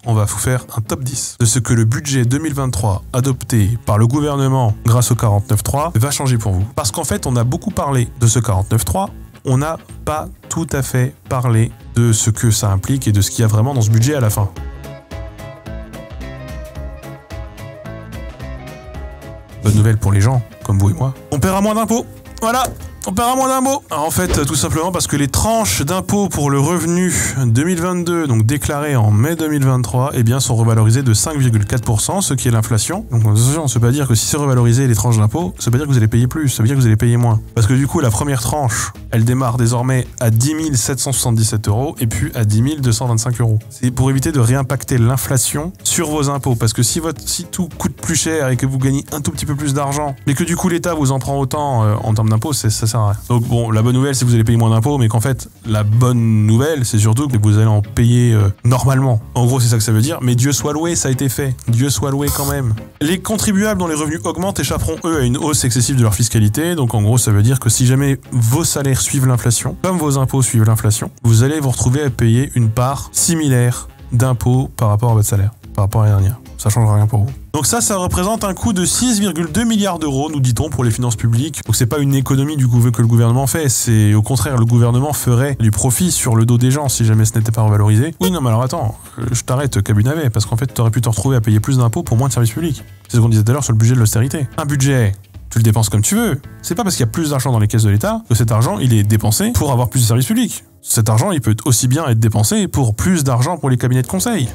on va vous faire un top 10 de ce que le budget 2023 adopté par le gouvernement grâce au 49.3 va changer pour vous. Parce qu'en fait, on a beaucoup parlé de ce 49.3, on n'a pas tout à fait parlé de ce que ça implique et de ce qu'il y a vraiment dans ce budget à la fin. Bonne nouvelle pour les gens, comme vous et moi. On paiera moins d'impôts. Voilà, on paiera moins d'impôts. En fait, tout simplement parce que les tranches d'impôts pour le revenu 2022, donc déclarées en mai 2023, eh bien, sont revalorisées de 5,4%, ce qui est l'inflation. Donc attention, ça veut pas dire que si c'est revalorisé les tranches d'impôts, ça veut pas dire que vous allez payer plus, ça veut dire que vous allez payer moins. Parce que du coup, la première tranche, elle démarre désormais à 10 777 € et puis à 10 225 €. C'est pour éviter de réimpacter l'inflation sur vos impôts. Parce que si tout coûte plus cher et que vous gagnez un tout petit peu plus d'argent, mais que du coup l'État vous en prend autant en termes d'impôts, ça sert à rien. Donc bon, la bonne nouvelle, c'est que vous allez payer moins d'impôts, mais qu'en fait, la bonne nouvelle, c'est surtout que vous allez en payer normalement. En gros, c'est ça que ça veut dire. Mais Dieu soit loué, ça a été fait. Dieu soit loué quand même. Les contribuables dont les revenus augmentent échapperont, eux, à une hausse excessive de leur fiscalité. Donc en gros, ça veut dire que si jamais vos salaires suivent l'inflation, comme vos impôts suivent l'inflation, vous allez vous retrouver à payer une part similaire d'impôts par rapport à votre salaire, par rapport à l'année dernière. Ça changera rien pour vous. Donc ça représente un coût de 6,2 milliards d'euros, nous dit-on, pour les finances publiques. Donc c'est pas une économie que le gouvernement fait, c'est au contraire, le gouvernement ferait du profit sur le dos des gens si jamais ce n'était pas revalorisé. Oui, non, mais alors attends, je t'arrête, Kabunavé, parce qu'en fait, tu aurais pu te retrouver à payer plus d'impôts pour moins de services publics. C'est ce qu'on disait tout à l'heure sur le budget de l'austérité. Un budget, tu le dépenses comme tu veux. C'est pas parce qu'il y a plus d'argent dans les caisses de l'État que cet argent, il est dépensé pour avoir plus de services publics. Cet argent, il peut aussi bien être dépensé pour plus d'argent pour les cabinets de conseil.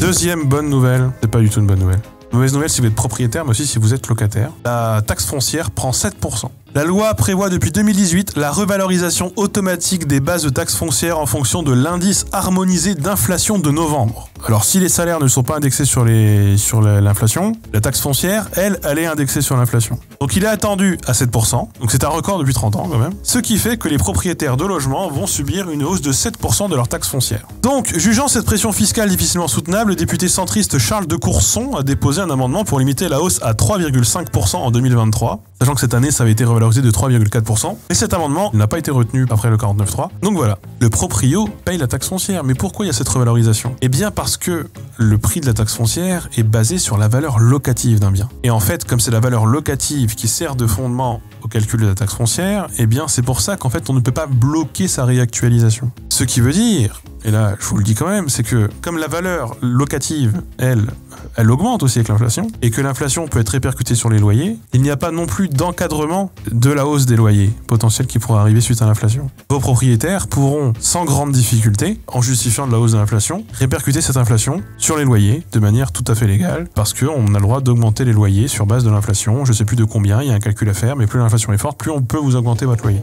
Deuxième bonne nouvelle, c'est pas du tout une bonne nouvelle. Mauvaise nouvelle si vous êtes propriétaire, mais aussi si vous êtes locataire. La taxe foncière prend 7%. La loi prévoit depuis 2018 la revalorisation automatique des bases de taxes foncières en fonction de l'indice harmonisé d'inflation de novembre. Alors si les salaires ne sont pas indexés sur l'inflation, la taxe foncière, elle est indexée sur l'inflation. Donc il est attendu à 7%, donc c'est un record depuis 30 ans quand même, ce qui fait que les propriétaires de logements vont subir une hausse de 7% de leur taxe foncière. Donc, jugeant cette pression fiscale difficilement soutenable, le député centriste Charles de Courson a déposé un amendement pour limiter la hausse à 3,5% en 2023, sachant que cette année ça avait été revalorisé de 3,4%, et cet amendement n'a pas été retenu après le 49.3. Donc voilà, le proprio paye la taxe foncière. Mais pourquoi il y a cette revalorisation? Eh bien parce que le prix de la taxe foncière est basé sur la valeur locative d'un bien. Et en fait, comme c'est la valeur locative qui sert de fondement au calcul de la taxe foncière, eh bien c'est pour ça qu'en fait on ne peut pas bloquer sa réactualisation. Ce qui veut dire, et là je vous le dis quand même, c'est que comme la valeur locative, elle augmente aussi avec l'inflation, et que l'inflation peut être répercutée sur les loyers, il n'y a pas non plus d'encadrement de la hausse des loyers potentiels qui pourrait arriver suite à l'inflation. Vos propriétaires pourront, sans grande difficulté, en justifiant de la hausse de l'inflation, répercuter cette inflation sur les loyers de manière tout à fait légale, parce qu'on a le droit d'augmenter les loyers sur base de l'inflation. Je sais plus de combien, il y a un calcul à faire, mais plus l'inflation est forte, plus on peut vous augmenter votre loyer.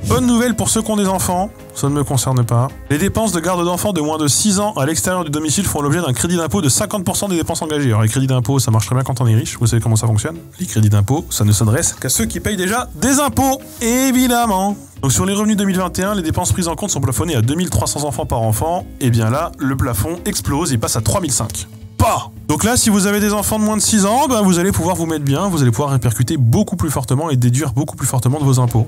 Bonne nouvelle pour ceux qui ont des enfants, ça ne me concerne pas. Les dépenses de garde d'enfants de moins de 6 ans à l'extérieur du domicile font l'objet d'un crédit d'impôt de 50% des dépenses engagées. Alors les crédits d'impôt, ça marche très bien quand on est riche, vous savez comment ça fonctionne. Les crédits d'impôt, ça ne s'adresse qu'à ceux qui payent déjà des impôts, évidemment. Donc sur les revenus 2021, les dépenses prises en compte sont plafonnées à 2300 enfants par enfant. Et bien là, le plafond explose, il passe à 3005. Pas. Donc là, si vous avez des enfants de moins de 6 ans, ben vous allez pouvoir vous mettre bien, vous allez pouvoir répercuter beaucoup plus fortement et déduire beaucoup plus fortement de vos impôts.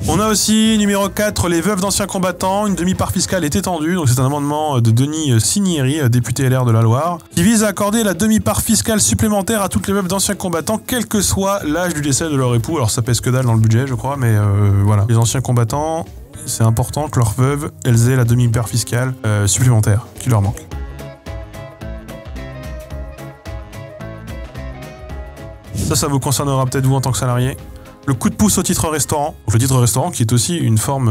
On a aussi, numéro 4, les veuves d'anciens combattants. Une demi-part fiscale est étendue, donc c'est un amendement de Denis Cinieri, député LR de la Loire, qui vise à accorder la demi-part fiscale supplémentaire à toutes les veuves d'anciens combattants, quel que soit l'âge du décès de leur époux. Alors ça pèse que dalle dans le budget, je crois, mais voilà. Les anciens combattants, c'est important que leurs veuves, elles aient la demi-part fiscale supplémentaire qui leur manque. Ça vous concernera peut-être vous en tant que salarié. Le coup de pouce au titre restaurant. Donc le titre restaurant qui est aussi une forme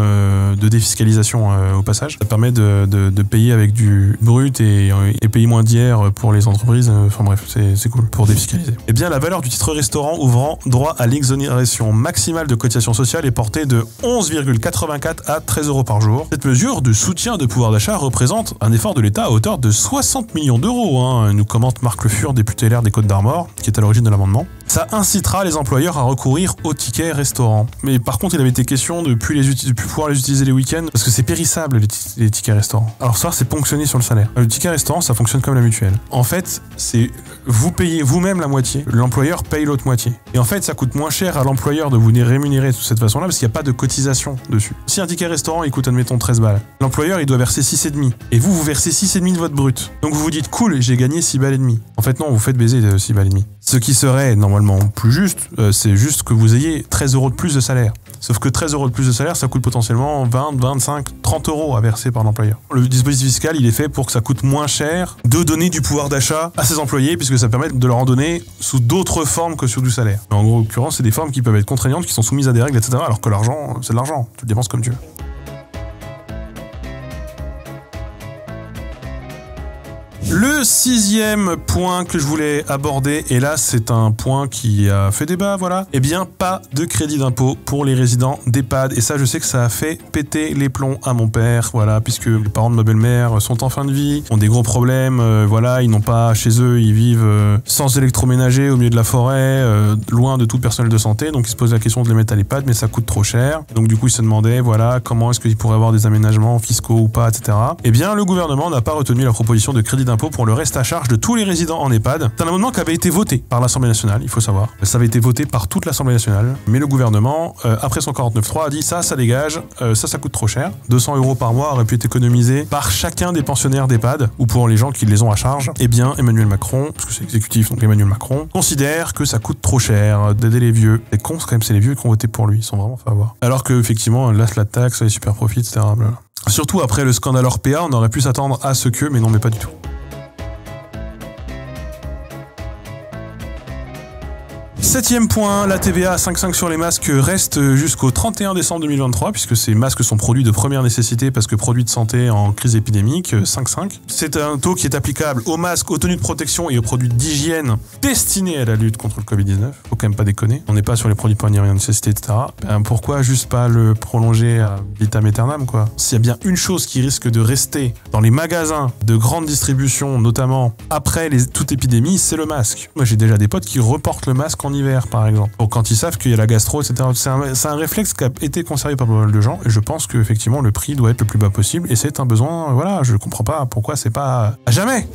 de défiscalisation au passage. Ça permet de payer avec du brut et payer moins d'IR pour les entreprises. Enfin bref, c'est cool pour défiscaliser. Eh bien, la valeur du titre restaurant ouvrant droit à l'exonération maximale de cotisation sociale est portée de 11,84 à 13 € par jour. Cette mesure de soutien de pouvoir d'achat représente un effort de l'État à hauteur de 60 millions d'euros, nous commente Marc Le Fur, député LR des Côtes d'Armor, qui est à l'origine de l'amendement. Ça incitera les employeurs à recourir aux tickets restaurants. Mais par contre, il avait été question de plus pouvoir les utiliser les week-ends parce que c'est périssable les tickets restaurants. Alors ça, c'est ponctionné sur le salaire. Le ticket restaurant, ça fonctionne comme la mutuelle. En fait, c'est vous payez vous-même la moitié, l'employeur paye l'autre moitié. Et en fait, ça coûte moins cher à l'employeur de vous rémunérer de cette façon-là parce qu'il n'y a pas de cotisation dessus. Si un ticket restaurant, il coûte, admettons, 13 balles, l'employeur, il doit verser 6,5. Et vous versez 6,5 de votre brut. Donc vous vous dites, cool, j'ai gagné 6 balles et demi. En fait, non, vous faites baiser 6 balles et demi. Ce qui serait normalement plus juste, c'est juste que vous ayez 13 € de plus de salaire. Sauf que 13 € de plus de salaire, ça coûte potentiellement 20, 25, 30 € à verser par l'employeur. Le dispositif fiscal, il est fait pour que ça coûte moins cher de donner du pouvoir d'achat à ses employés, puisque ça permet de leur en donner sous d'autres formes que sur du salaire. En gros, en l'occurrence, c'est des formes qui peuvent être contraignantes, qui sont soumises à des règles, etc. Alors que l'argent, c'est de l'argent. Tu le dépenses comme tu veux. Le 6e point que je voulais aborder, et là c'est un point qui a fait débat, voilà, eh bien pas de crédit d'impôt pour les résidents d'EHPAD. Et ça, je sais que ça a fait péter les plombs à mon père, voilà, puisque les parents de ma belle-mère sont en fin de vie, ont des gros problèmes, voilà, ils n'ont pas chez eux, ils vivent sans électroménager au milieu de la forêt, loin de tout personnel de santé, donc ils se posent la question de les mettre à l'EHPAD, mais ça coûte trop cher. Donc du coup ils se demandaient, voilà, comment est-ce qu'ils pourraient avoir des aménagements fiscaux ou pas, etc. Eh bien le gouvernement n'a pas retenu la proposition de crédit d'impôt pour le reste à charge de tous les résidents en EHPAD. C'est un amendement qui avait été voté par l'Assemblée nationale, il faut savoir. Ça avait été voté par toute l'Assemblée nationale, mais le gouvernement, après son 49.3, a dit ça dégage, ça coûte trop cher. 200 € par mois aurait pu être économisé par chacun des pensionnaires d'EHPAD, ou pour les gens qui les ont à charge. Eh bien, Emmanuel Macron, parce que c'est exécutif, donc Emmanuel Macron, considère que ça coûte trop cher d'aider les vieux. C'est con, quand même, c'est les vieux qui ont voté pour lui, ils sont vraiment fait avoir. Alors que, effectivement, là, la taxe, les super profits, etc. Blablabla. Surtout après le scandale Orpea, on aurait pu s'attendre à ce que, mais non, mais pas du tout. 7e point, la TVA à 5,5 sur les masques reste jusqu'au 31 décembre 2023, puisque ces masques sont produits de première nécessité parce que produits de santé en crise épidémique, 5,5. C'est un taux qui est applicable aux masques, aux tenues de protection et aux produits d'hygiène destinés à la lutte contre le Covid-19. Faut quand même pas déconner. On n'est pas sur les produits de première nécessité, etc. Pourquoi juste pas le prolonger à vitam aeternam, quoi? S'il y a bien une chose qui risque de rester dans les magasins de grande distribution, notamment après toute épidémie, c'est le masque. Moi, j'ai déjà des potes qui reportent le masque en hiver, par exemple. Donc, quand ils savent qu'il y a la gastro, etc. C'est un réflexe qui a été conservé par pas mal de gens, et je pense qu'effectivement, le prix doit être le plus bas possible, et c'est un besoin, voilà, je comprends pas pourquoi c'est pas à jamais.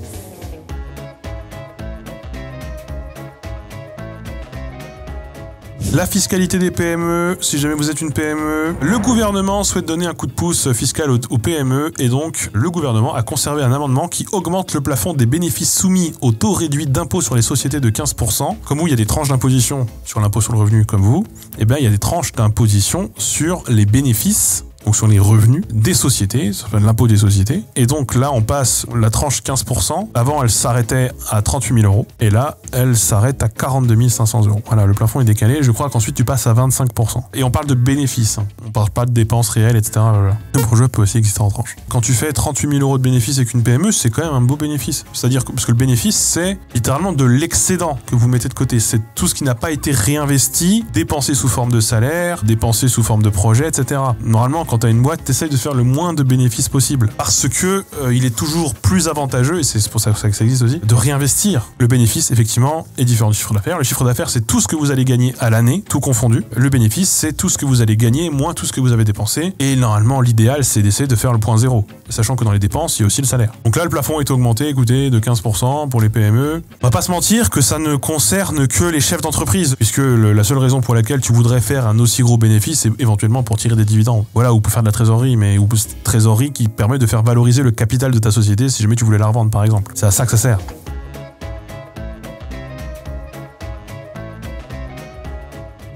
La fiscalité des PME, si jamais vous êtes une PME, le gouvernement souhaite donner un coup de pouce fiscal aux PME et donc le gouvernement a conservé un amendement qui augmente le plafond des bénéfices soumis au taux réduit d'impôt sur les sociétés de 15%. Comme vous, il y a des tranches d'imposition sur l'impôt sur le revenu comme vous, et bien il y a des tranches d'imposition sur les bénéfices, donc sur les revenus des sociétés, sur l'impôt des sociétés. Et donc là, on passe la tranche 15%. Avant, elle s'arrêtait à 38 000 €. Et là, elle s'arrête à 42 500 €. Voilà, le plafond est décalé. Je crois qu'ensuite, tu passes à 25%. Et on parle de bénéfices. On parle pas de dépenses réelles, etc. Voilà. Le projet peut aussi exister en tranche. Quand tu fais 38 000 € de bénéfices avec une PME, c'est quand même un beau bénéfice. C'est-à-dire que, parce que le bénéfice, c'est littéralement de l'excédent que vous mettez de côté. C'est tout ce qui n'a pas été réinvesti, dépensé sous forme de salaire, dépensé sous forme de projet, etc. Normalement, quand tu as une boîte, tu essayes de faire le moins de bénéfices possible. Parce que il est toujours plus avantageux, et c'est pour ça que ça existe aussi, de réinvestir. Le bénéfice, effectivement, est différent du chiffre d'affaires. Le chiffre d'affaires, c'est tout ce que vous allez gagner à l'année, tout confondu. Le bénéfice, c'est tout ce que vous allez gagner, moins tout ce que vous avez dépensé. Et normalement, l'idéal, c'est d'essayer de faire le point zéro. Sachant que dans les dépenses, il y a aussi le salaire. Donc là, le plafond est augmenté, écoutez, de 15% pour les PME. On va pas se mentir que ça ne concerne que les chefs d'entreprise, puisque la seule raison pour laquelle tu voudrais faire un aussi gros bénéfice, c'est éventuellement pour tirer des dividendes. Voilà, ou pour faire de la trésorerie, mais ou trésorerie qui permet de faire valoriser le capital de ta société si jamais tu voulais la revendre, par exemple. C'est à ça que ça sert.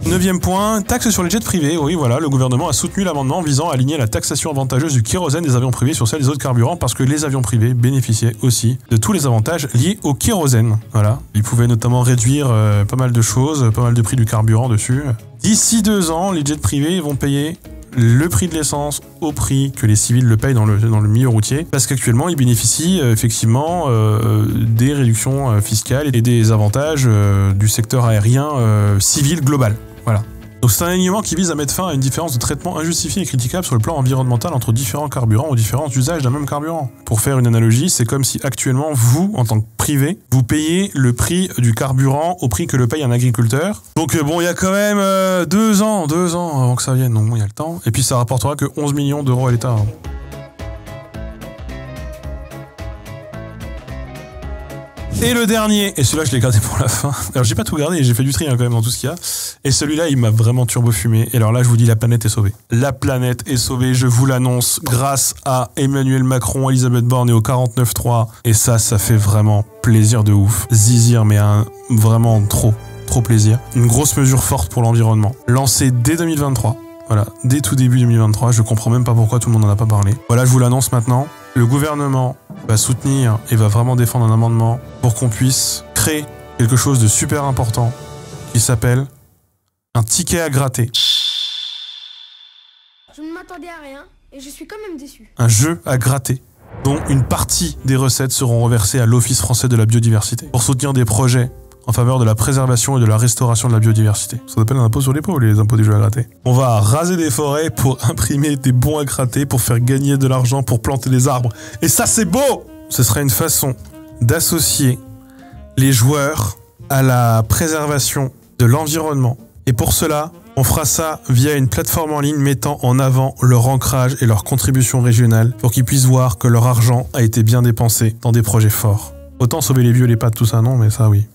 Neuvième point, taxe sur les jets privés. Oui, voilà, le gouvernement a soutenu l'amendement visant à aligner la taxation avantageuse du kérosène des avions privés sur celle des autres carburants parce que les avions privés bénéficiaient aussi de tous les avantages liés au kérosène. Voilà, ils pouvaient notamment réduire pas mal de choses, pas mal de prix du carburant dessus. D'ici 2 ans, les jets privés vont payer le prix de l'essence au prix que les civils le payent dans le milieu routier, parce qu'actuellement ils bénéficient effectivement des réductions fiscales et des avantages du secteur aérien civil global. Voilà. Donc c'est un alignement qui vise à mettre fin à une différence de traitement injustifiée et critiquable sur le plan environnemental entre différents carburants ou différents usages d'un même carburant. Pour faire une analogie, c'est comme si actuellement, vous, en tant que privé, vous payez le prix du carburant au prix que le paye un agriculteur. Donc bon, il y a quand même 2 ans avant que ça vienne, donc bon, il y a le temps. Et puis ça rapportera que 11 millions d'euros à l'État. Et le dernier, et celui-là je l'ai gardé pour la fin. Alors j'ai pas tout gardé, j'ai fait du tri quand même dans tout ce qu'il y a. Et celui-là il m'a vraiment turbo-fumé. Et alors là je vous dis, la planète est sauvée. La planète est sauvée, je vous l'annonce, grâce à Emmanuel Macron, Elisabeth Borne et au 49.3. Et ça fait vraiment plaisir de ouf. Zizir, mais vraiment trop plaisir. Une grosse mesure forte pour l'environnement. Lancée dès 2023. Voilà, dès tout début 2023, je comprends même pas pourquoi tout le monde n'en a pas parlé. Voilà, je vous l'annonce maintenant. Le gouvernement va soutenir et va vraiment défendre un amendement pour qu'on puisse créer quelque chose de super important qui s'appelle un ticket à gratter. Je ne m'attendais à rien et je suis quand même déçu. Un jeu à gratter dont une partie des recettes seront reversées à l'Office français de la biodiversité pour soutenir des projets en faveur de la préservation et de la restauration de la biodiversité. Ça s'appelle un impôt sur les pauvres, les impôts des jeux à gratter. On va raser des forêts pour imprimer des bons à gratter, pour faire gagner de l'argent, pour planter des arbres. Et ça, c'est beau! Ce sera une façon d'associer les joueurs à la préservation de l'environnement. Et pour cela, on fera ça via une plateforme en ligne mettant en avant leur ancrage et leur contribution régionale pour qu'ils puissent voir que leur argent a été bien dépensé dans des projets forts. Autant sauver les vieux, les pattes, tout ça, non, mais ça, oui.